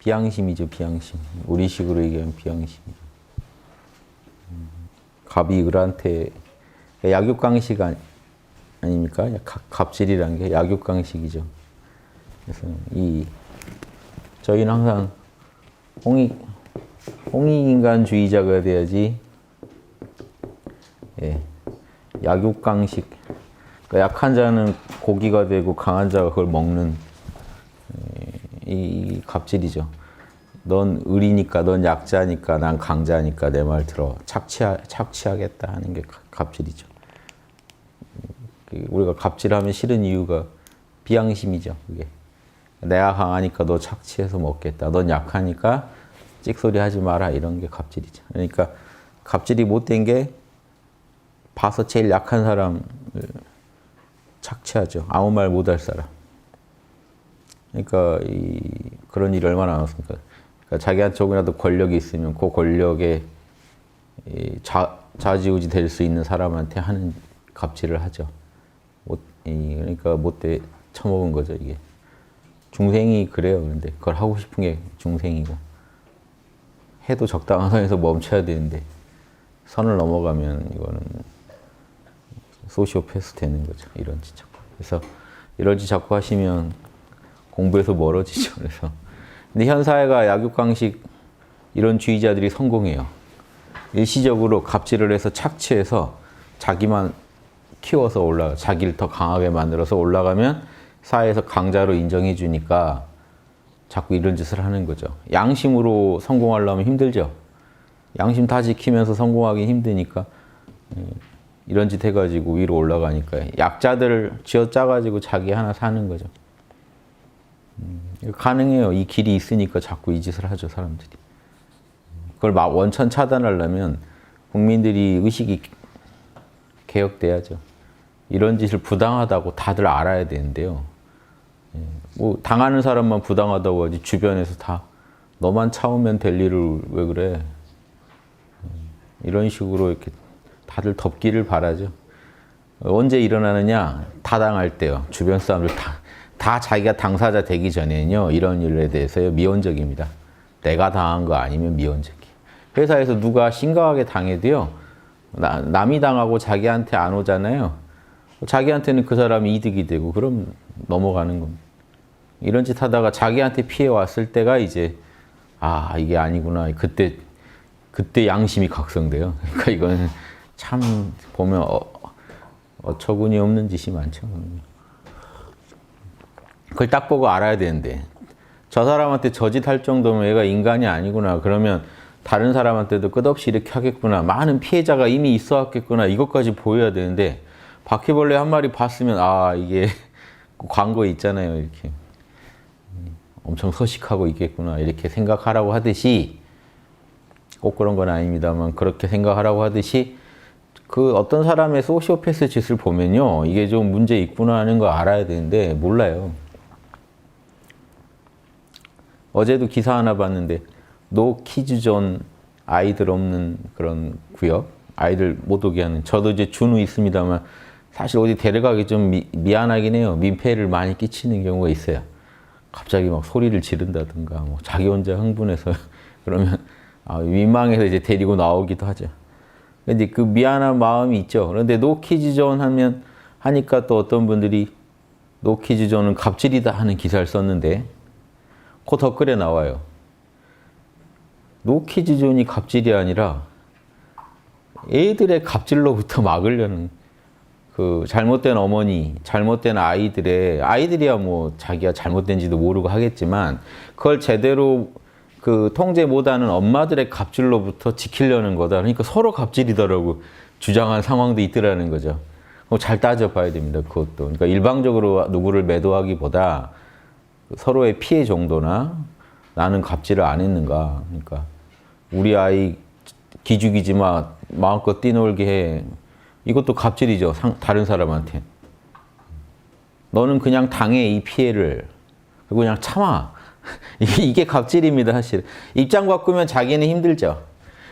비양심이죠, 비양심. 우리식으로 얘기하면 비양심이죠. 갑이 을한테 약육강식 아닙니까? 갑질이라는 게 약육강식이죠. 그래서 저희는 항상 홍익인간주의자가 돼야지. 예, 약육강식. 그러니까 약한 자는 고기가 되고 강한 자가 그걸 먹는 이 갑질이죠. 넌 을이니까, 넌 약자니까, 난 강자니까 내 말 들어. 착취하겠다 하는 게 갑질이죠. 우리가 갑질하면 싫은 이유가 비양심이죠. 그게. 내가 강하니까 너 착취해서 먹겠다. 넌 약하니까 찍소리 하지 마라. 이런 게 갑질이죠. 그러니까 갑질이 못된 게 봐서 제일 약한 사람을 착취하죠. 아무 말 못할 사람. 그러니까 그런 일이 얼마나 많았습니까? 그러니까 자기한테 조금이라도 권력이 있으면 그 권력에 좌지우지 될 수 있는 사람한테 하는 갑질을 하죠. 그러니까 못돼 처먹은 거죠, 이게. 중생이 그래요. 그런데 그걸 하고 싶은 게 중생이고. 해도 적당한 선에서 멈춰야 되는데 선을 넘어가면 이거는 소시오패스 되는 거죠. 이런 짓 자꾸. 그래서 이런 짓 자꾸 하시면 공부에서 멀어지죠. 그래서. 근데 현 사회가 약육강식 이런 주의자들이 성공해요. 일시적으로 갑질을 해서 착취해서 자기만 키워서 자기를 더 강하게 만들어서 올라가면 사회에서 강자로 인정해 주니까 자꾸 이런 짓을 하는 거죠. 양심으로 성공하려면 힘들죠. 양심 다 지키면서 성공하기 힘드니까 이런 짓 해가지고 위로 올라가니까 약자들을 쥐어짜가지고 자기 하나 사는 거죠. 가능해요. 이 길이 있으니까 자꾸 이 짓을 하죠, 사람들이. 그걸 막 원천 차단하려면 국민들이 의식이 개혁돼야죠. 이런 짓을 부당하다고 다들 알아야 되는데요. 뭐 당하는 사람만 부당하다고 하지 주변에서 다 너만 참으면 될 일을 왜 그래? 이런 식으로 이렇게 다들 덮기를 바라죠. 언제 일어나느냐? 다 당할 때요. 주변 사람들 다 자기가 당사자 되기 전에는요. 이런 일에 대해서요. 미온적입니다. 내가 당한 거 아니면 미온적이. 회사에서 누가 심각하게 당해도요. 남이 당하고 자기한테 안 오잖아요. 자기한테는 그 사람이 이득이 되고 그럼 넘어가는 겁니다. 이런 짓 하다가 자기한테 피해 왔을 때가 이제 이게 아니구나. 그때 양심이 각성돼요. 그러니까 이건 참 보면 어처구니 없는 짓이 많죠. 그걸 딱 보고 알아야 되는데 저 사람한테 저 짓 할 정도면 얘가 인간이 아니구나. 그러면 다른 사람한테도 끝없이 이렇게 하겠구나. 많은 피해자가 이미 있어 왔겠구나. 이것까지 보여야 되는데 바퀴벌레 한 마리 봤으면 이게 광고에 있잖아요. 이렇게 엄청 서식하고 있겠구나. 이렇게 생각하라고 하듯이 꼭 그런 건 아닙니다만 그렇게 생각하라고 하듯이 그 어떤 사람의 소시오패스 짓을 보면요. 이게 좀 문제 있구나 하는 거 알아야 되는데 몰라요. 어제도 기사 하나 봤는데 노 키즈존 아이들 없는 그런 구역 아이들 못 오게 하는 저도 이제 준우 있습니다만 사실 어디 데려가기 좀 미안하긴 해요. 민폐를 많이 끼치는 경우가 있어요. 갑자기 막 소리를 지른다든가 뭐 자기 혼자 흥분해서 그러면 민망해서 이제 데리고 나오기도 하죠. 근데 그 미안한 마음이 있죠. 그런데 노 키즈존 하니까 또 어떤 분들이 노 키즈존은 갑질이다 하는 기사를 썼는데 그 댓글에 나와요. 노 키즈존이 갑질이 아니라 애들의 갑질로부터 막으려는 그 잘못된 어머니, 잘못된 아이들이야 뭐 자기가 잘못된지도 모르고 하겠지만 그걸 제대로 그 통제 못하는 엄마들의 갑질로부터 지키려는 거다. 그러니까 서로 갑질이더라고 주장한 상황도 있더라는 거죠. 잘 따져봐야 됩니다. 그것도. 그러니까 일방적으로 누구를 매도하기보다 서로의 피해 정도나 나는 갑질을 안 했는가. 그러니까 우리 아이 기죽이지 마, 마음껏 뛰놀게 해. 이것도 갑질이죠. 다른 사람한테. 너는 그냥 당해 이 피해를. 그리고 그냥 참아. 이게 갑질입니다, 사실. 입장 바꾸면 자기는 힘들죠.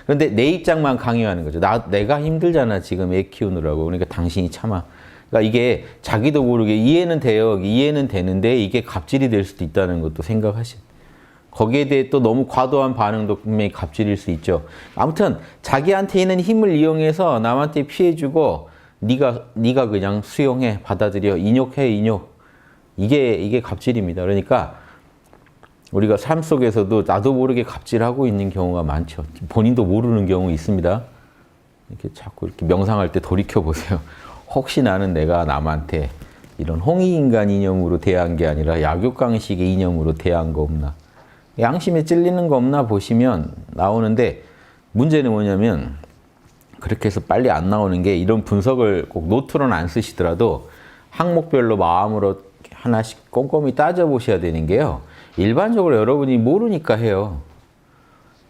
그런데 내 입장만 강요하는 거죠. 내가 힘들잖아, 지금 애 키우느라고. 그러니까 당신이 참아. 그러니까 이게 자기도 모르게 이해는 돼요. 이해는 되는데 이게 갑질이 될 수도 있다는 것도 생각하시. 거기에 대해 또 너무 과도한 반응도 분명히 갑질일 수 있죠. 아무튼 자기한테 있는 힘을 이용해서 남한테 피해주고 네가 그냥 수용해, 받아들여, 인욕해, 인욕. 이게 갑질입니다. 그러니까 우리가 삶 속에서도 나도 모르게 갑질하고 있는 경우가 많죠. 본인도 모르는 경우 있습니다. 이렇게 자꾸 이렇게 명상할 때 돌이켜 보세요. 혹시 나는 내가 남한테 이런 홍익인간 이념으로 대한 게 아니라 약육강식의 이념으로 대한 거 없나? 양심에 찔리는 거 없나 보시면 나오는데, 문제는 뭐냐면 그렇게 해서 빨리 안 나오는 게, 이런 분석을 꼭 노트로는 안 쓰시더라도 항목별로 마음으로 하나씩 꼼꼼히 따져보셔야 되는 게요. 일반적으로 여러분이 모르니까 해요.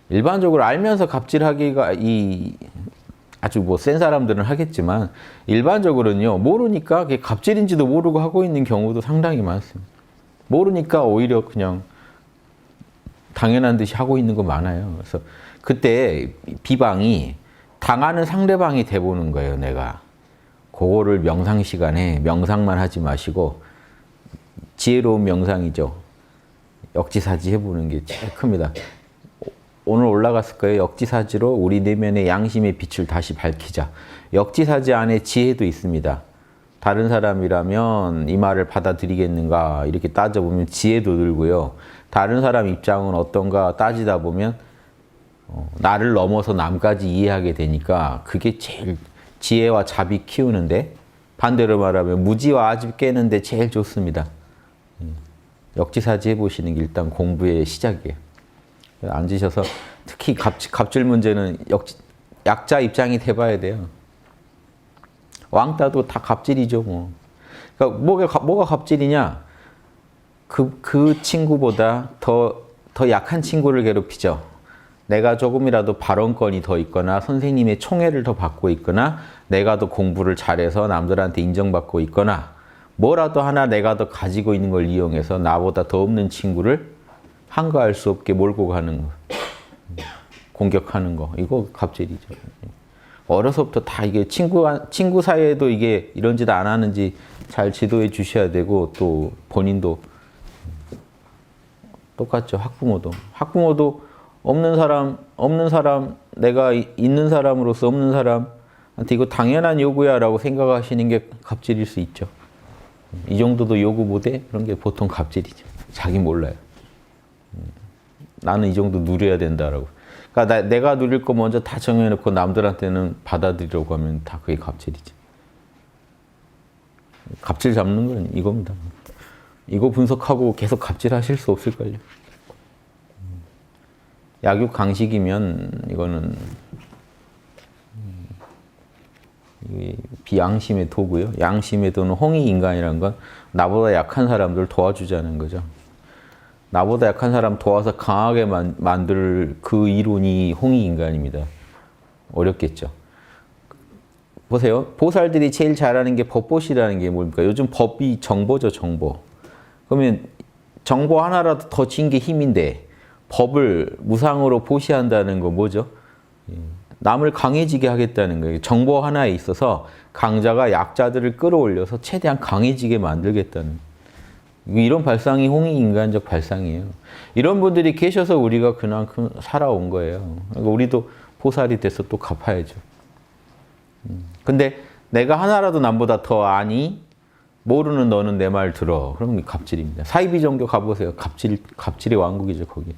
일반적으로 알면서 갑질하기가 아주 뭐 센 사람들은 하겠지만, 일반적으로는요, 모르니까 그게 갑질인지도 모르고 하고 있는 경우도 상당히 많습니다. 모르니까 오히려 그냥 당연한 듯이 하고 있는 거 많아요. 그래서 그때 비방이 당하는 상대방이 돼보는 거예요, 내가. 그거를 명상 시간에 명상만 하지 마시고, 지혜로운 명상이죠. 역지사지 해보는 게 제일 큽니다. 오늘 올라갔을 거예요. 역지사지로 우리 내면의 양심의 빛을 다시 밝히자. 역지사지 안에 지혜도 있습니다. 다른 사람이라면 이 말을 받아들이겠는가 이렇게 따져보면 지혜도 들고요. 다른 사람 입장은 어떤가 따지다 보면 나를 넘어서 남까지 이해하게 되니까 그게 제일 지혜와 자비 키우는데, 반대로 말하면 무지와 아집 깨는데 제일 좋습니다. 역지사지 해보시는 게 일단 공부의 시작이에요. 앉으셔서 특히 갑질 문제는 약자 입장이 돼봐야 돼요. 왕따도 다 갑질이죠, 뭐. 그러니까 뭐가 갑질이냐? 그 친구보다 더 약한 친구를 괴롭히죠. 내가 조금이라도 발언권이 더 있거나 선생님의 총애를 더 받고 있거나 내가 더 공부를 잘해서 남들한테 인정받고 있거나 뭐라도 하나 내가 더 가지고 있는 걸 이용해서 나보다 더 없는 친구를 한가할 수 없게 몰고 가는 거. 공격하는 거. 이거 갑질이죠. 어려서부터 다 이게 친구 사이에도 이게 이런 짓 안 하는지 잘 지도해 주셔야 되고, 또 본인도 똑같죠. 학부모도 없는 사람, 내가 있는 사람으로서 없는 사람한테 이거 당연한 요구야 라고 생각하시는 게 갑질일 수 있죠. 이 정도도 요구 못해? 그런 게 보통 갑질이죠. 자기 몰라요. 나는 이 정도 누려야 된다라고. 그러니까 내가 누릴 거 먼저 다 정해놓고 남들한테는 받아들이려고 하면 다 그게 갑질이죠. 갑질 잡는 건 이겁니다. 이거 분석하고 계속 갑질하실 수 없을걸요. 약육강식이면 이거는 비양심의 도구요. 양심의 도는 홍익인간이라는 건 나보다 약한 사람들 도와주자는 거죠. 나보다 약한 사람 도와서 강하게 만들 그 이론이 홍익인간입니다. 어렵겠죠. 보세요. 보살들이 제일 잘하는 게 법보시라는 게 뭡니까? 요즘 법이 정보죠, 정보. 그러면 정보 하나라도 더 진 게 힘인데 법을 무상으로 보시한다는 거 뭐죠? 남을 강해지게 하겠다는 거예요. 정보 하나에 있어서 강자가 약자들을 끌어올려서 최대한 강해지게 만들겠다는, 이런 발상이 홍익인간적 발상이에요. 이런 분들이 계셔서 우리가 그만큼 살아온 거예요. 그러니까 우리도 보살이 돼서 또 갚아야죠. 근데 내가 하나라도 남보다 더 아니? 모르는 너는 내 말 들어. 그러면 갑질입니다. 사이비종교 가보세요. 갑질의 왕국이죠, 거기.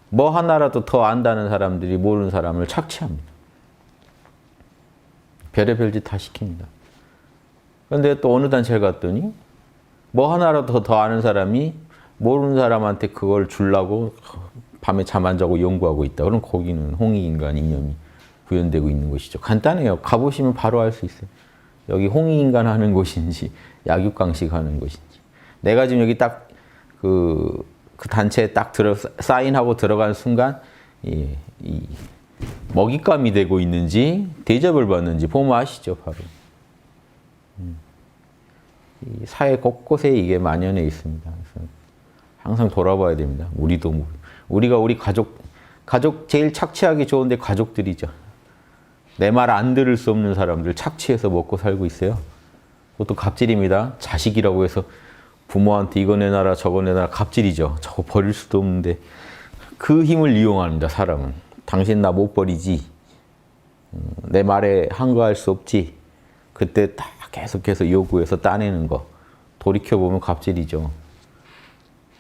뭐 하나라도 더 안다는 사람들이 모르는 사람을 착취합니다. 별의별 짓 다 시킵니다. 그런데 또 어느 단체를 갔더니 뭐 하나라도 더 아는 사람이 모르는 사람한테 그걸 주려고 밤에 잠 안 자고 연구하고 있다. 그럼 거기는 홍익인간 이념이 구현되고 있는 곳이죠. 간단해요. 가보시면 바로 알 수 있어요. 여기 홍익인간 하는 곳인지 약육강식 하는 곳인지. 내가 지금 여기 딱 그 단체에 딱 사인하고 들어간 순간 이 먹잇감이 되고 있는지 대접을 받는지 보면 아시죠, 바로. 이 사회 곳곳에 이게 만연해 있습니다. 그래서 항상 돌아봐야 됩니다. 우리가 우리 가족 제일 착취하기 좋은데 가족들이죠. 내 말 안 들을 수 없는 사람들 착취해서 먹고 살고 있어요. 그것도 갑질입니다. 자식이라고 해서 부모한테 이거 내놔라 저거 내놔라, 갑질이죠. 저거 버릴 수도 없는데 그 힘을 이용합니다, 사람은. 당신 나 못 버리지. 내 말에 한거할 수 없지. 그때 다 계속해서 요구해서 따내는 거. 돌이켜보면 갑질이죠.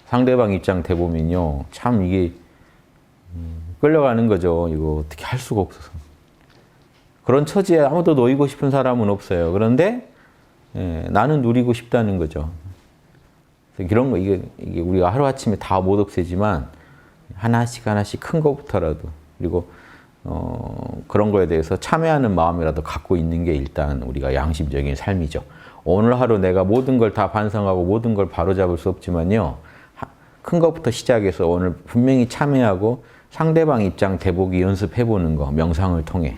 상대방 입장 돼보면요. 참 이게 끌려가는 거죠. 이거 어떻게 할 수가 없어서. 그런 처지에 아무도 놓이고 싶은 사람은 없어요. 그런데 나는 누리고 싶다는 거죠. 이런 거 이게 우리가 하루아침에 다 못 없애지만 하나씩 하나씩 큰 거부터라도 그리고 그런 거에 대해서 참여하는 마음이라도 갖고 있는 게 일단 우리가 양심적인 삶이죠. 오늘 하루 내가 모든 걸 다 반성하고 모든 걸 바로잡을 수 없지만요. 큰 것부터 시작해서 오늘 분명히 참여하고 상대방 입장 돼보기 연습해보는 거, 명상을 통해.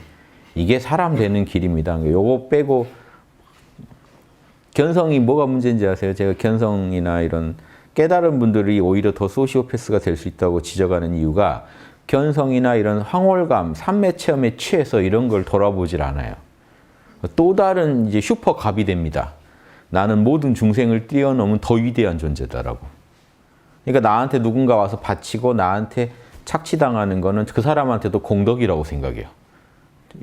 이게 사람 되는 길입니다. 요거 빼고 견성이 뭐가 문제인지 아세요? 제가 견성이나 이런 깨달은 분들이 오히려 더 소시오패스가 될 수 있다고 지적하는 이유가 견성이나 이런 황홀감, 삼매 체험에 취해서 이런 걸 돌아보질 않아요. 또 다른 이제 슈퍼갑이 됩니다. 나는 모든 중생을 뛰어넘은 더 위대한 존재다라고. 그러니까 나한테 누군가 와서 바치고 나한테 착취당하는 거는 그 사람한테도 공덕이라고 생각해요.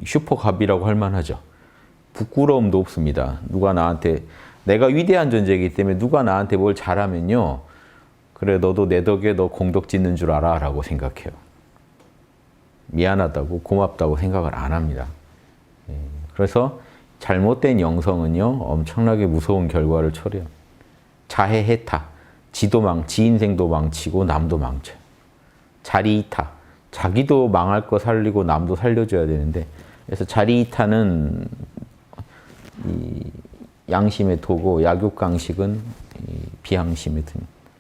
슈퍼갑이라고 할 만하죠. 부끄러움도 없습니다. 누가 나한테 내가 위대한 존재이기 때문에 누가 나한테 뭘 잘하면요. 그래 너도 내 덕에 너 공덕 짓는 줄 알아 라고 생각해요. 미안하다고 고맙다고 생각을 안 합니다. 그래서 잘못된 영성은요. 엄청나게 무서운 결과를 초래해요. 자해해타, 지 인생도 망치고 남도 망쳐요. 자리이타, 자기도 망할 거 살리고 남도 살려줘야 되는데 그래서 자리이타는 이 양심의 도고 약육강식은 비양심의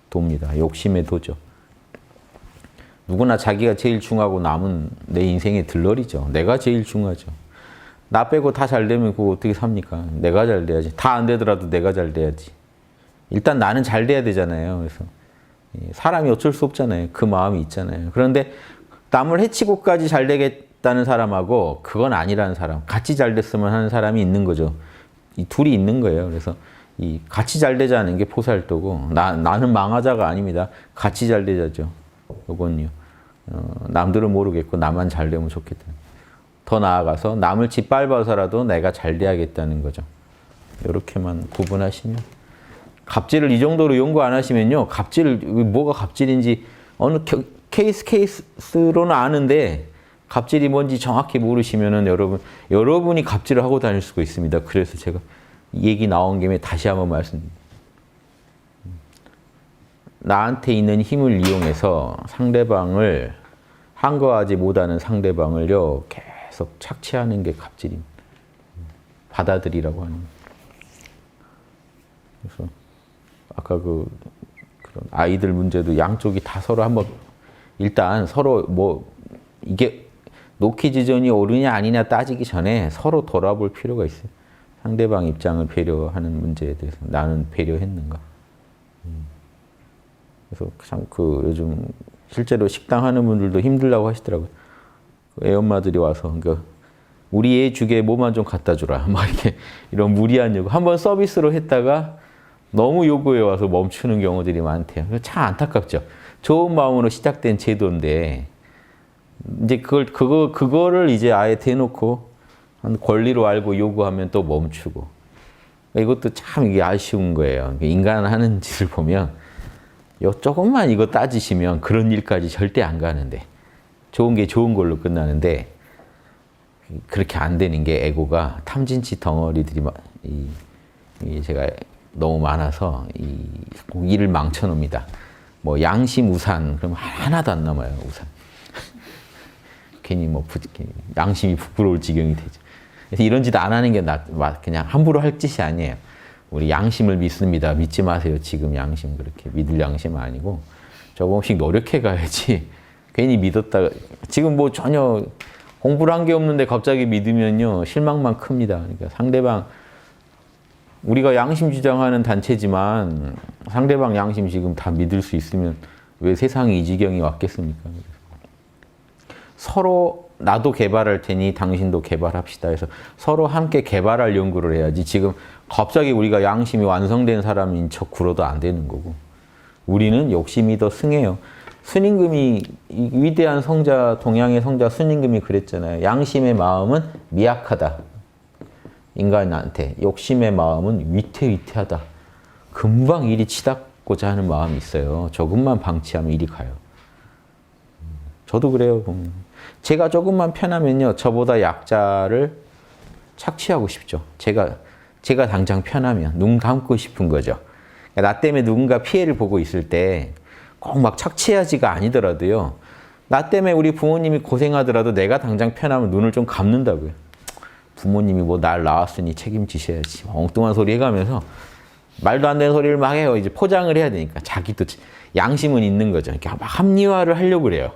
도입니다. 욕심의 도죠. 누구나 자기가 제일 중요하고 남은 내 인생의 들러리죠. 내가 제일 중요하죠. 나 빼고 다 잘 되면 그거 어떻게 삽니까? 내가 잘 돼야지. 다 안 되더라도 내가 잘 돼야지. 일단 나는 잘 돼야 되잖아요. 그래서 사람이 어쩔 수 없잖아요. 그 마음이 있잖아요. 그런데 남을 해치고까지 잘 되겠다는 사람하고 그건 아니라는 사람, 같이 잘 됐으면 하는 사람이 있는 거죠. 이 둘이 있는 거예요. 그래서 이 같이 잘 되자는 게 포살도고 나는 망하자가 아닙니다. 같이 잘 되자죠. 요건요. 남들은 모르겠고 나만 잘 되면 좋겠다. 더 나아가서 남을 짓밟아서라도 내가 잘 돼야겠다는 거죠. 이렇게만 구분하시면 갑질을 이 정도로 연구 안 하시면요. 갑질 뭐가 갑질인지 어느 케이스로는 아는데 갑질이 뭔지 정확히 모르시면은 여러분이 갑질을 하고 다닐 수가 있습니다. 그래서 제가 이 얘기 나온 김에 다시 한번 말씀드립니다. 나한테 있는 힘을 이용해서 상대방을 한거하지 못하는 상대방을요 계속 착취하는 게 갑질입니다. 받아들이라고 하는. 그래서 아까 그런 아이들 문제도 양쪽이 다 서로 한번 일단 서로 뭐 이게 노키지존이 옳으냐 아니냐 따지기 전에 서로 돌아볼 필요가 있어요. 상대방 입장을 배려하는 문제에 대해서 나는 배려했는가. 그래서 참 요즘 실제로 식당 하는 분들도 힘들다고 하시더라고요. 애 엄마들이 와서 그러니까 우리 애 주게 뭐만 좀 갖다 주라. 막 이렇게 이런 무리한 요구. 한번 서비스로 했다가 너무 요구해 와서 멈추는 경우들이 많대요. 참 안타깝죠. 좋은 마음으로 시작된 제도인데 이제 그거를 이제 아예 대놓고 한 권리로 알고 요구하면 또 멈추고 이것도 참 이게 아쉬운 거예요. 인간 하는 짓을 보면 조금만 이거 따지시면 그런 일까지 절대 안 가는데 좋은 게 좋은 걸로 끝나는데 그렇게 안 되는 게 에고가 탐진치 덩어리들이 제가 너무 많아서 일을 망쳐놓습니다. 뭐 양심 우산 그러면 하나도 안 남아요. 우산. 괜히 양심이 부끄러울 지경이 되죠. 그래서 이런 짓 안 하는 게 그냥 함부로 할 짓이 아니에요. 우리 양심을 믿습니다. 믿지 마세요. 지금 양심 그렇게 믿을 양심 아니고 조금씩 노력해 가야지. 괜히 믿었다가 지금 뭐 전혀 공부를 한 게 없는데 갑자기 믿으면요 실망만 큽니다. 그러니까 상대방 우리가 양심 주장하는 단체지만 상대방 양심 지금 다 믿을 수 있으면 왜 세상이 이 지경이 왔겠습니까? 서로 나도 개발할 테니 당신도 개발합시다 해서 서로 함께 개발할 연구를 해야지 지금 갑자기 우리가 양심이 완성된 사람인 척 굴어도 안 되는 거고 우리는 욕심이 더 승해요. 순임금이 이 위대한 성자 동양의 성자 순임금이 그랬잖아요. 양심의 마음은 미약하다. 인간한테 욕심의 마음은 위태위태하다. 금방 일이 치닫고자 하는 마음이 있어요. 조금만 방치하면 일이 가요. 저도 그래요. 제가 조금만 편하면요. 저보다 약자를 착취하고 싶죠. 제가 당장 편하면 눈 감고 싶은 거죠. 나 때문에 누군가 피해를 보고 있을 때 꼭 막 착취하지가 아니더라도요. 나 때문에 우리 부모님이 고생하더라도 내가 당장 편하면 눈을 좀 감는다고요. 부모님이 뭐 날 낳았으니 책임지셔야지. 엉뚱한 소리 해가면서 말도 안 되는 소리를 막 해요. 이제 포장을 해야 되니까. 자기도 양심은 있는 거죠. 이렇게 막 합리화를 하려고 그래요.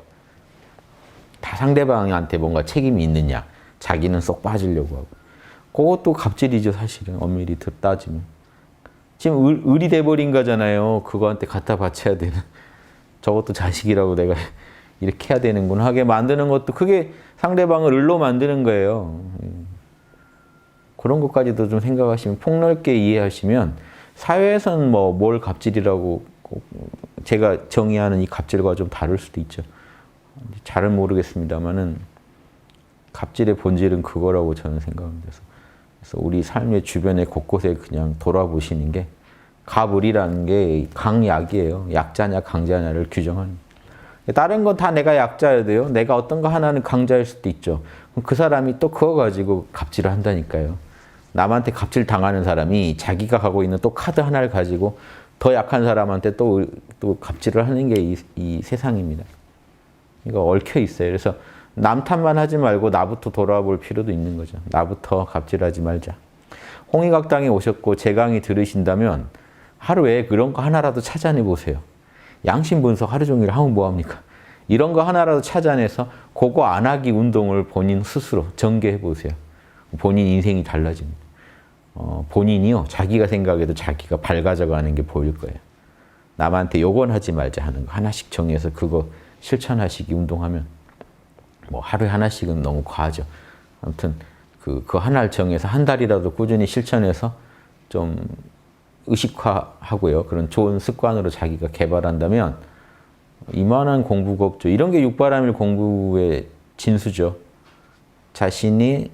다 상대방한테 뭔가 책임이 있느냐. 자기는 쏙 빠지려고 하고. 그것도 갑질이죠, 사실은. 엄밀히 따지면. 지금 을이 돼버린 거잖아요. 그거한테 갖다 바쳐야 되는. 저것도 자식이라고 내가 이렇게 해야 되는구나 하게 만드는 것도 그게 상대방을 을로 만드는 거예요. 그런 것까지도 좀 생각하시면 폭넓게 이해하시면 사회에서는 뭐 뭘 갑질이라고 제가 정의하는 이 갑질과 좀 다를 수도 있죠. 잘은 모르겠습니다만은 갑질의 본질은 그거라고 저는 생각합니다. 그래서 우리 삶의 주변에 곳곳에 그냥 돌아보시는 게 갑을이라는 게 강약이에요. 약자냐 강자냐를 규정하는. 다른 건 다 내가 약자여야 돼요. 내가 어떤 거 하나는 강자일 수도 있죠. 그럼 그 사람이 또 그거 가지고 갑질을 한다니까요. 남한테 갑질 당하는 사람이 자기가 갖고 있는 또 카드 하나를 가지고 더 약한 사람한테 또 갑질을 하는 게 이 세상입니다. 이거 얽혀 있어요. 그래서 남 탓만 하지 말고 나부터 돌아볼 필요도 있는 거죠. 나부터 갑질하지 말자. 홍익학당에 오셨고 제 강의 들으신다면 하루에 그런 거 하나라도 찾아내 보세요. 양심 분석 하루 종일 하면 뭐합니까? 이런 거 하나라도 찾아내서 그거 안 하기 운동을 본인 스스로 전개해 보세요. 본인 인생이 달라집니다. 본인이요. 자기가 생각해도 자기가 밝아져가는 게 보일 거예요. 남한테 요건 하지 말자 하는 거 하나씩 정해서 그거 실천하시기 운동하면 뭐 하루에 하나씩은 너무 과하죠. 아무튼 그 하나를 정해서 한 달이라도 꾸준히 실천해서 좀 의식화하고요. 그런 좋은 습관으로 자기가 개발한다면 이만한 공부가 없죠. 이런 게 육바라밀 공부의 진수죠. 자신이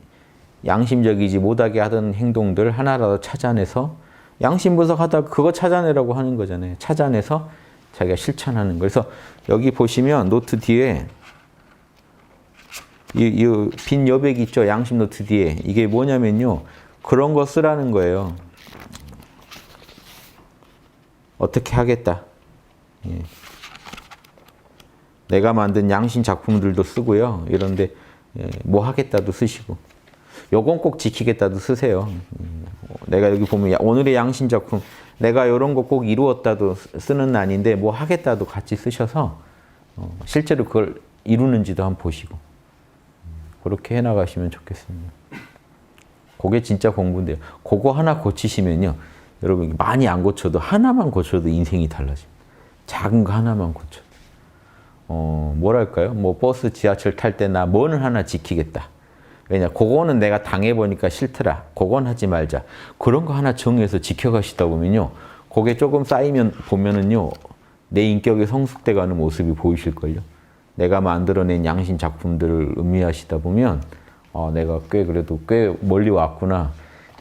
양심적이지 못하게 하던 행동들 하나라도 찾아내서 양심 분석하다가 그거 찾아내라고 하는 거잖아요. 찾아내서 자기가 실천하는 거. 그래서 여기 보시면 노트 뒤에 이 빈 여백 있죠. 양심 노트 뒤에. 이게 뭐냐면요. 그런 거 쓰라는 거예요. 어떻게 하겠다. 예. 내가 만든 양심 작품들도 쓰고요. 이런데 뭐 하겠다도 쓰시고. 요건 꼭 지키겠다도 쓰세요. 내가 여기 보면 오늘의 양심 작품 내가 이런 거 꼭 이루었다도 쓰는 난인데 뭐 하겠다도 같이 쓰셔서 실제로 그걸 이루는지도 한번 보시고 그렇게 해나가시면 좋겠습니다. 그게 진짜 공부인데요. 그거 하나 고치시면요. 여러분 많이 안 고쳐도 하나만 고쳐도 인생이 달라집니다. 작은 거 하나만 고쳐도. 뭐랄까요? 뭐 버스 지하철 탈 때나 뭐는 하나 지키겠다. 왜냐, 그거는 내가 당해보니까 싫더라. 그건 하지 말자. 그런 거 하나 정해서 지켜가시다 보면요. 그게 조금 쌓이면 보면은요. 내 인격이 성숙돼가는 모습이 보이실걸요. 내가 만들어낸 양심 작품들을 음미하시다 보면 내가 그래도 꽤 멀리 왔구나.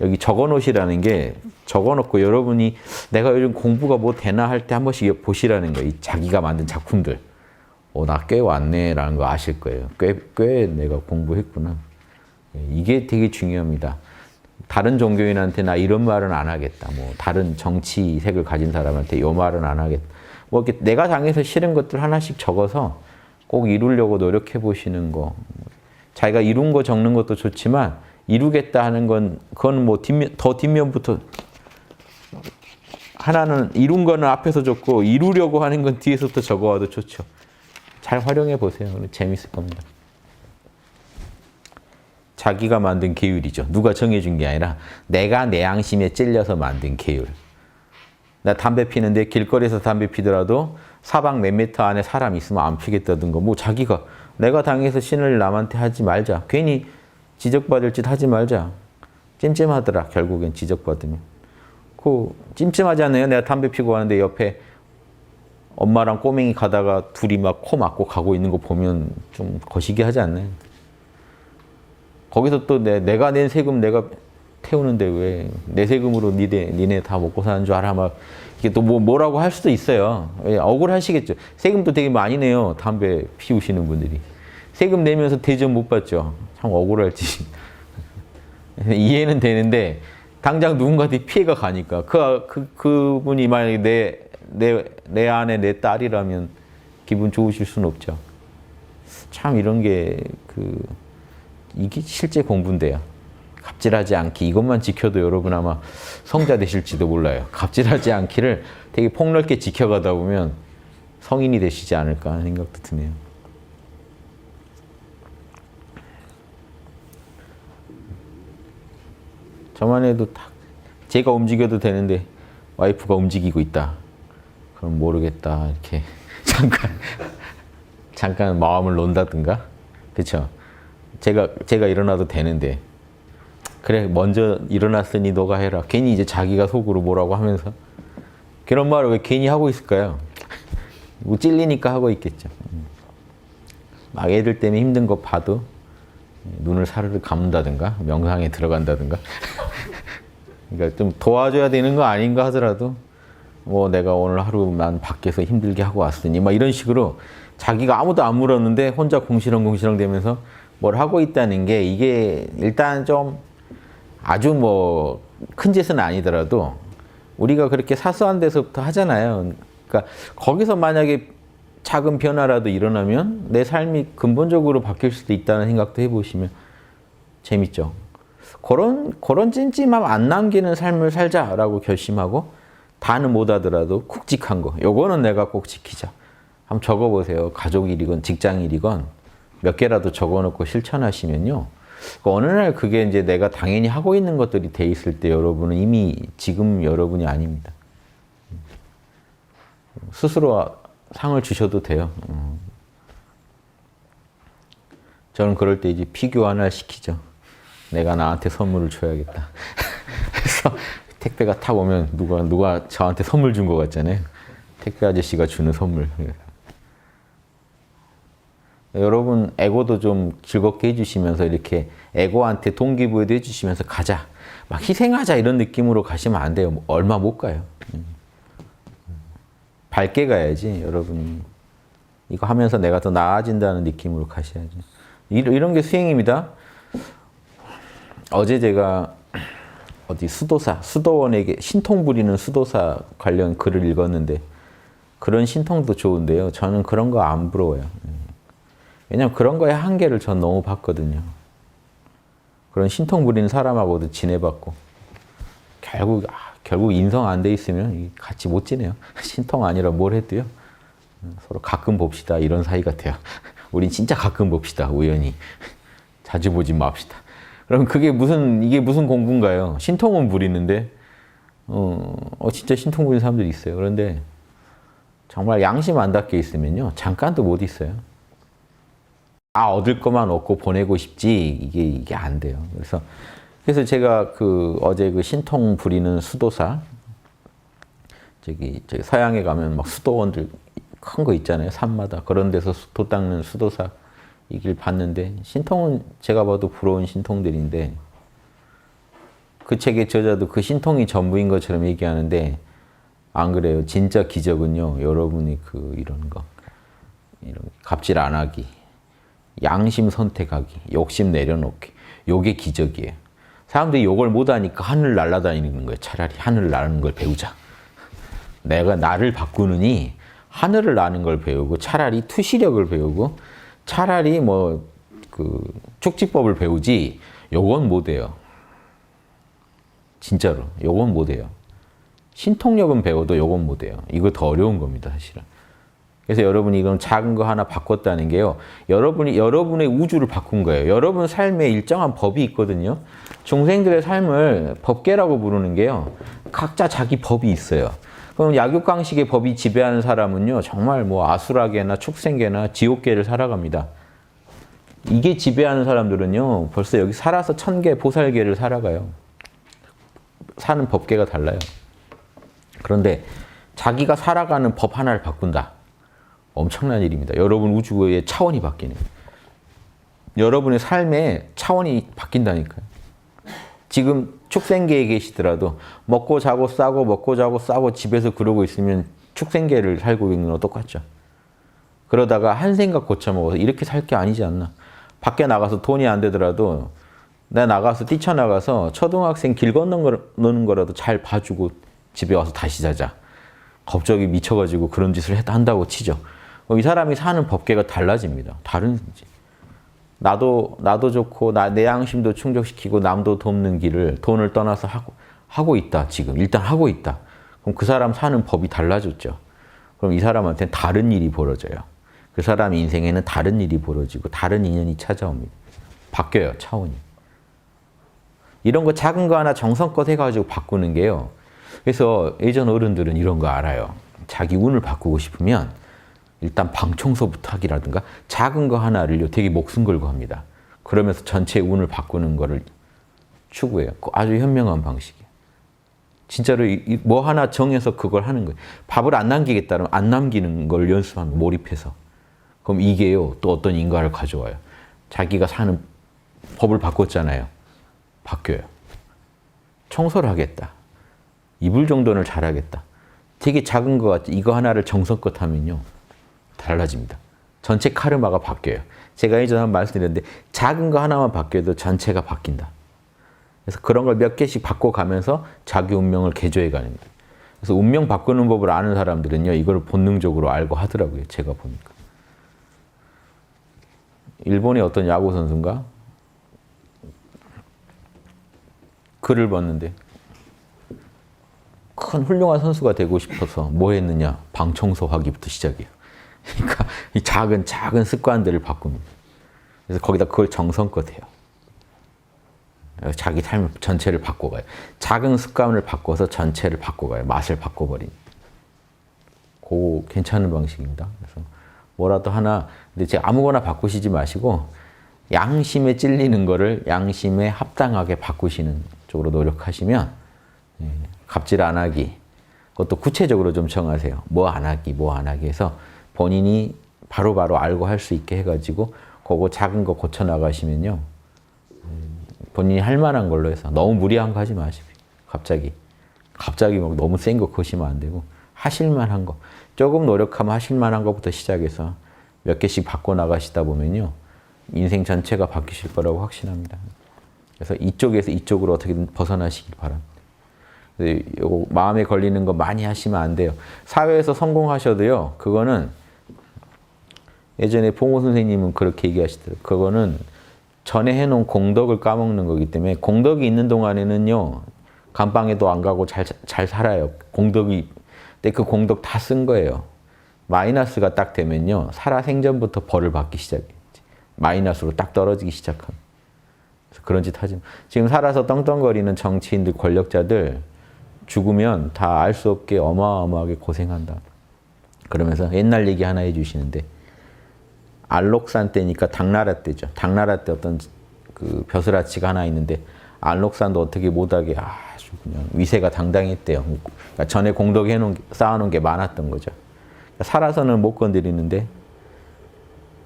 여기 적어놓으시라는 게 적어놓고 여러분이 내가 요즘 공부가 뭐 되나 할 때 한 번씩 보시라는 거예요. 자기가 만든 작품들. 나 꽤 왔네 라는 거 아실 거예요. 꽤 내가 공부했구나. 이게 되게 중요합니다. 다른 종교인한테 나 이런 말은 안 하겠다. 뭐 다른 정치색을 가진 사람한테 이 말은 안 하겠다. 뭐 이렇게 내가 당해서 싫은 것들 하나씩 적어서 꼭 이루려고 노력해 보시는 거. 자기가 이룬 거 적는 것도 좋지만 이루겠다 하는 건 그건 뭐 더 뒷면부터 하나는 이룬 거는 앞에서 적고 이루려고 하는 건 뒤에서부터 적어와도 좋죠. 잘 활용해 보세요. 재밌을 겁니다. 자기가 만든 계율이죠. 누가 정해준 게 아니라 내가 내 양심에 찔려서 만든 계율. 나 담배 피는데 길거리에서 담배 피더라도 사방 몇 미터 안에 사람 있으면 안 피겠다든가 뭐 자기가 내가 당해서 신을 남한테 하지 말자. 괜히 지적받을 짓 하지 말자. 찜찜하더라. 결국엔 지적받으면. 그 찜찜하지 않나요? 내가 담배 피고 가는데 옆에 엄마랑 꼬맹이 가다가 둘이 막 코 막고 가고 있는 거 보면 좀 거시기 하지 않나요? 거기서 또 내가 낸 세금 내가 태우는데 왜 내 세금으로 니네 다 먹고 사는 줄 알아? 막 이게 또 뭐라고 할 수도 있어요. 억울하시겠죠. 세금도 되게 많이 내요. 담배 피우시는 분들이. 세금 내면서 대접 못 받죠. 참 억울할지. 이해는 되는데 당장 누군가한테 피해가 가니까 그분이 만약에 내 아내 내 딸이라면 기분 좋으실 수는 없죠. 참 이런 게 이게 실제 공부인데요. 갑질하지 않기 이것만 지켜도 여러분 아마 성자 되실지도 몰라요. 갑질하지 않기를 되게 폭넓게 지켜가다 보면 성인이 되시지 않을까 하는 생각도 드네요. 저만 해도 딱 제가 움직여도 되는데 와이프가 움직이고 있다. 그럼 모르겠다. 이렇게 잠깐 마음을 논다든가. 그렇죠? 제가 일어나도 되는데 그래 먼저 일어났으니 너가 해라. 괜히 이제 자기가 속으로 뭐라고 하면서 그런 말을 왜 괜히 하고 있을까요? 뭐 찔리니까 하고 있겠죠. 막 애들 때문에 힘든 거 봐도 눈을 사르르 감는다든가 명상에 들어간다든가 그러니까 좀 도와줘야 되는 거 아닌가 하더라도 뭐 내가 오늘 하루 난 밖에서 힘들게 하고 왔으니 막 이런 식으로 자기가 아무도 안 물었는데 혼자 공시렁공시렁 되면서 뭘 하고 있다는 게 이게 일단 좀 아주 뭐 큰 짓은 아니더라도 우리가 그렇게 사소한 데서부터 하잖아요. 그러니까 거기서 만약에 작은 변화라도 일어나면 내 삶이 근본적으로 바뀔 수도 있다는 생각도 해보시면 재밌죠. 그런 찜찜함 안 남기는 삶을 살자라고 결심하고 다는 못하더라도 굵직한 거 요거는 내가 꼭 지키자. 한번 적어보세요. 가족 일이건 직장 일이건 몇 개라도 적어놓고 실천하시면요. 어느 날 그게 이제 내가 당연히 하고 있는 것들이 돼 있을 때 여러분은 이미 지금 여러분이 아닙니다. 스스로 상을 주셔도 돼요. 저는 그럴 때 이제 피규어 하나 시키죠. 내가 나한테 선물을 줘야겠다. 그래서 택배가 타 오면 누가 저한테 선물 준 것 같잖아요. 택배 아저씨가 주는 선물. 여러분 에고도 좀 즐겁게 해주시면서 이렇게 에고한테 동기부여도 해주시면서 가자. 막 희생하자 이런 느낌으로 가시면 안 돼요. 얼마 못 가요. 밝게 가야지 여러분이. 이거 하면서 내가 더 나아진다는 느낌으로 가셔야죠. 이런 게 수행입니다. 어제 제가 어디 수도원에게 신통 부리는 수도사 관련 글을 읽었는데 그런 신통도 좋은데요. 저는 그런 거 안 부러워요. 왜냐면 그런 거에 한계를 전 너무 봤거든요. 그런 신통 부리는 사람하고도 지내봤고 결국 인성 안 돼 있으면 같이 못 지내요. 신통 아니라 뭘 해도요. 서로 가끔 봅시다 이런 사이 같아요. 우린 진짜 가끔 봅시다 우연히. 자주 보지 맙시다. 그럼 이게 무슨 공부인가요? 신통은 부리는데 진짜 신통 부리는 사람들이 있어요. 그런데 정말 양심 안 닿게 있으면요. 잠깐도 못 있어요. 얻을 것만 얻고 보내고 싶지 이게 안 돼요. 그래서 제가 어제 신통 부리는 수도사 저기 서양에 가면 막 수도원들 큰 거 있잖아요. 산마다 그런 데서 도 닦는 수도사 이 길 봤는데 신통은 제가 봐도 부러운 신통들인데 그 책의 저자도 그 신통이 전부인 것처럼 얘기하는데 안 그래요. 진짜 기적은요. 여러분이 이런 갑질 안 하기. 양심 선택하기, 욕심 내려놓기. 요게 기적이에요. 사람들이 요걸 못하니까 하늘 날아다니는 거예요. 차라리 하늘 나는 걸 배우자. 내가 나를 바꾸느니 하늘을 나는 걸 배우고 차라리 투시력을 배우고 차라리 축지법을 배우지 요건 못해요. 진짜로 요건 못해요. 신통력은 배워도 요건 못해요. 이거 더 어려운 겁니다. 사실은. 그래서 여러분이 이건 작은 거 하나 바꿨다는 게요. 여러분의 우주를 바꾼 거예요. 여러분 삶에 일정한 법이 있거든요. 중생들의 삶을 법계라고 부르는 게요. 각자 자기 법이 있어요. 그럼 약육강식의 법이 지배하는 사람은요. 정말 아수라계나 축생계나 지옥계를 살아갑니다. 이게 지배하는 사람들은요. 벌써 여기 살아서 천계 보살계를 살아가요. 사는 법계가 달라요. 그런데 자기가 살아가는 법 하나를 바꾼다. 엄청난 일입니다. 여러분 우주의 차원이 바뀌는 거예요. 여러분의 삶의 차원이 바뀐다니까요. 지금 축생계에 계시더라도 먹고 자고 싸고 먹고 자고 싸고 집에서 그러고 있으면 축생계를 살고 있는 거랑 똑같죠. 그러다가 한 생각 고쳐먹어서 이렇게 살 게 아니지 않나. 밖에 나가서 돈이 안 되더라도 내가 나가서 뛰쳐나가서 초등학생 길 건너는 거라도 잘 봐주고 집에 와서 다시 자자. 갑자기 미쳐가지고 그런 짓을 한다고 치죠. 이 사람이 사는 법계가 달라집니다. 다른 나도 좋고 내 양심도 충족시키고 남도 돕는 길을 돈을 떠나서 하고 있다. 지금 일단 하고 있다. 그럼 그 사람 사는 법이 달라졌죠. 그럼 이 사람한테는 다른 일이 벌어져요. 그 사람 인생에는 다른 일이 벌어지고 다른 인연이 찾아옵니다. 바뀌어요. 차원이. 이런 거 작은 거 하나 정성껏 해가지고 바꾸는 게요. 그래서 예전 어른들은 이런 거 알아요. 자기 운을 바꾸고 싶으면 일단 방 청소부터 하기라든가 작은 거 하나를요 되게 목숨 걸고 합니다. 그러면서 전체 운을 바꾸는 거를 추구해요. 아주 현명한 방식이에요. 진짜로 뭐 하나 정해서 그걸 하는 거예요. 밥을 안 남기겠다면 안 남기는 걸 연습하면 몰입해서. 그럼 이게요 또 어떤 인과를 가져와요. 자기가 사는 법을 바꿨잖아요. 바뀌어요. 청소를 하겠다. 이불 정도는 잘하겠다. 되게 작은 거 같죠. 이거 하나를 정성껏 하면요. 달라집니다. 전체 카르마가 바뀌어요. 제가 예전에 한번 말씀드렸는데 작은 거 하나만 바뀌어도 전체가 바뀐다. 그래서 그런 걸 몇 개씩 바꿔가면서 자기 운명을 개조해 가는 거예요. 그래서 운명 바꾸는 법을 아는 사람들은요. 이걸 본능적으로 알고 하더라고요. 제가 보니까. 일본의 어떤 야구 선수인가? 글을 봤는데 큰 훌륭한 선수가 되고 싶어서 뭐 했느냐? 방 청소하기부터 시작해요. 그러니까 이 작은 습관들을 바꿉니다. 그래서 거기다 그걸 정성껏 해요. 자기 삶 전체를 바꿔가요. 작은 습관을 바꿔서 전체를 바꿔가요. 맛을 바꿔버린. 그거 괜찮은 방식입니다. 그래서 뭐라도 하나, 근데 제가 아무거나 바꾸시지 마시고 양심에 찔리는 거를 양심에 합당하게 바꾸시는 쪽으로 노력하시면 갑질 안 하기. 그것도 구체적으로 좀 정하세요. 뭐 안 하기 해서 본인이 바로바로 알고 할 수 있게 해가지고 그거 작은 거 고쳐 나가시면요. 본인이 할 만한 걸로 해서 너무 무리한 거 하지 마시고 갑자기 막 너무 센 거 거시면 안 되고 하실 만한 거 조금 노력하면 하실 만한 것부터 시작해서 몇 개씩 바꿔 나가시다 보면요. 인생 전체가 바뀌실 거라고 확신합니다. 그래서 이쪽에서 이쪽으로 어떻게든 벗어나시길 바랍니다. 요거 마음에 걸리는 거 많이 하시면 안 돼요. 사회에서 성공하셔도요. 그거는 예전에 봉호 선생님은 그렇게 얘기하시더라고요. 그거는 전에 해놓은 공덕을 까먹는 거기 때문에 공덕이 있는 동안에는요. 감방에도 안 가고 잘 살아요. 공덕이. 근데 그 공덕 다 쓴 거예요. 마이너스가 딱 되면요. 살아생전부터 벌을 받기 시작해요. 마이너스로 딱 떨어지기 시작합니다. 그래서 그런 짓 하지 마. 지금 살아서 떵떵거리는 정치인들, 권력자들 죽으면 다 알 수 없게 어마어마하게 고생한다. 그러면서 옛날 얘기 하나 해주시는데 알록산 때니까 당나라 때죠. 당나라 때 어떤 그 벼슬아치가 하나 있는데 알록산도 어떻게 못하게 아주 그냥 위세가 당당했대요. 그러니까 전에 공덕 쌓아놓은 게 많았던 거죠. 그러니까 살아서는 못 건드리는데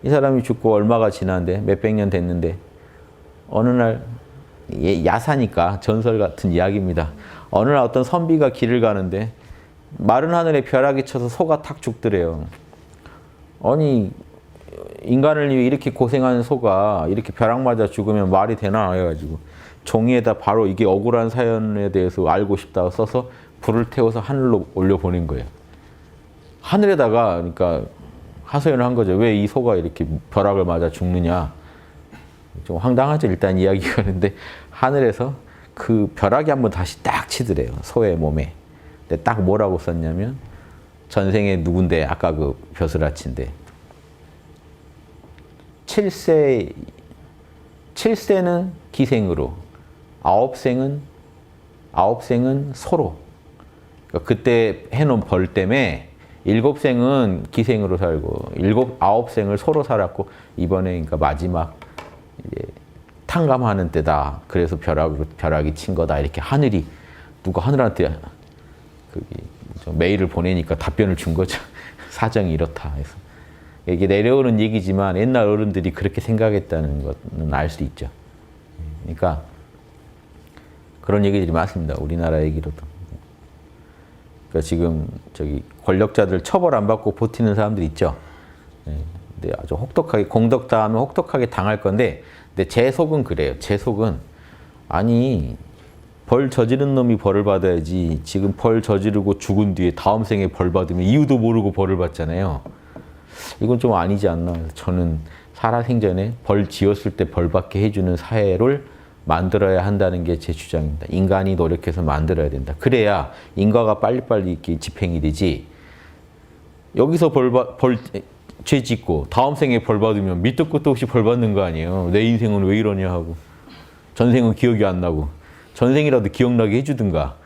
이 사람이 죽고 얼마가 지났는데 몇백 년 됐는데 어느 날 야사니까 전설 같은 이야기입니다. 어느 날 어떤 선비가 길을 가는데 마른 하늘에 벼락이 쳐서 소가 탁 죽더래요. 아니 인간을 위해 이렇게 고생하는 소가 이렇게 벼락 맞아 죽으면 말이 되나 해가지고 종이에다 바로 이게 억울한 사연에 대해서 알고 싶다고 써서 불을 태워서 하늘로 올려보낸 거예요. 하늘에다가 그러니까 하소연을 한 거죠. 왜 이 소가 이렇게 벼락을 맞아 죽느냐. 좀 황당하죠. 일단 이야기가. 그런데 하늘에서 그 벼락이 한번 다시 딱 치더래요. 소의 몸에. 근데 딱 뭐라고 썼냐면 전생에 누군데 아까 그 벼슬아치인데 7세는 기생으로 9생은 소로. 그러니까 그때 해놓은 벌 때문에 7생은 기생으로 살고 9생을 소로 살았고 이번에 그러니까 마지막 이제 탕감하는 때다. 그래서 벼락이 친 거다. 이렇게 하늘이 누가 하늘한테 저 메일을 보내니까 답변을 준 거죠. 사정이 이렇다 해서. 이게 내려오는 얘기지만 옛날 어른들이 그렇게 생각했다는 것은 알 수 있죠. 그러니까 그런 얘기들이 많습니다. 우리나라 얘기로도. 그러니까 지금 저기 권력자들 처벌 안 받고 버티는 사람들 있죠. 근데 아주 혹독하게 공덕당하면 혹독하게 당할 건데, 근데 제 속은 그래요. 제 속은 아니 벌 저지른 놈이 벌을 받아야지. 지금 벌 저지르고 죽은 뒤에 다음 생에 벌 받으면 이유도 모르고 벌을 받잖아요. 이건 좀 아니지 않나. 저는 살아생전에 벌 지었을 때 벌 받게 해주는 사회를 만들어야 한다는 게 제 주장입니다. 인간이 노력해서 만들어야 된다. 그래야 인과가 빨리빨리 이렇게 집행이 되지. 여기서 죄 짓고 다음 생에 벌 받으면 밑도 끝도 없이 벌 받는 거 아니에요. 내 인생은 왜 이러냐 하고. 전생은 기억이 안 나고. 전생이라도 기억나게 해주든가.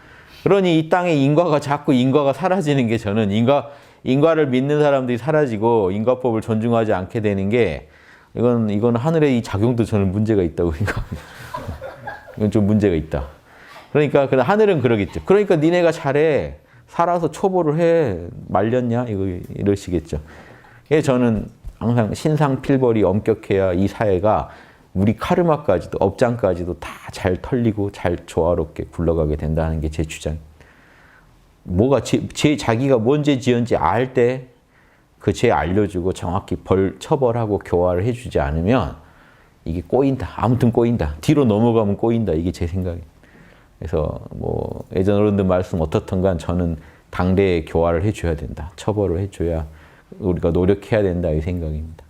그러니 이 땅에 인과가 자꾸 인과가 사라지는 게 저는 인과를 믿는 사람들이 사라지고 인과법을 존중하지 않게 되는 게 이건 하늘의 이 작용도 저는 문제가 있다고 생각합니다. 이건 좀 문제가 있다. 그러니까 하늘은 그러겠죠. 그러니까 니네가 잘해. 살아서 초보를 해. 말렸냐? 이러시겠죠. 그래서 저는 항상 신상필벌이 엄격해야 이 사회가 우리 카르마까지도 업장까지도 다 잘 털리고 잘 조화롭게 굴러가게 된다는 게 제 주장. 뭐가 자기가 뭔 죄 지은지 알 때 그 죄 알려주고 정확히 처벌하고 교화를 해주지 않으면 이게 꼬인다. 아무튼 꼬인다. 뒤로 넘어가면 꼬인다. 이게 제 생각이에요. 그래서 뭐 예전 어른들 말씀 어떻든 간 저는 당대에 교화를 해줘야 된다. 처벌을 해줘야 우리가 노력해야 된다. 이 생각입니다.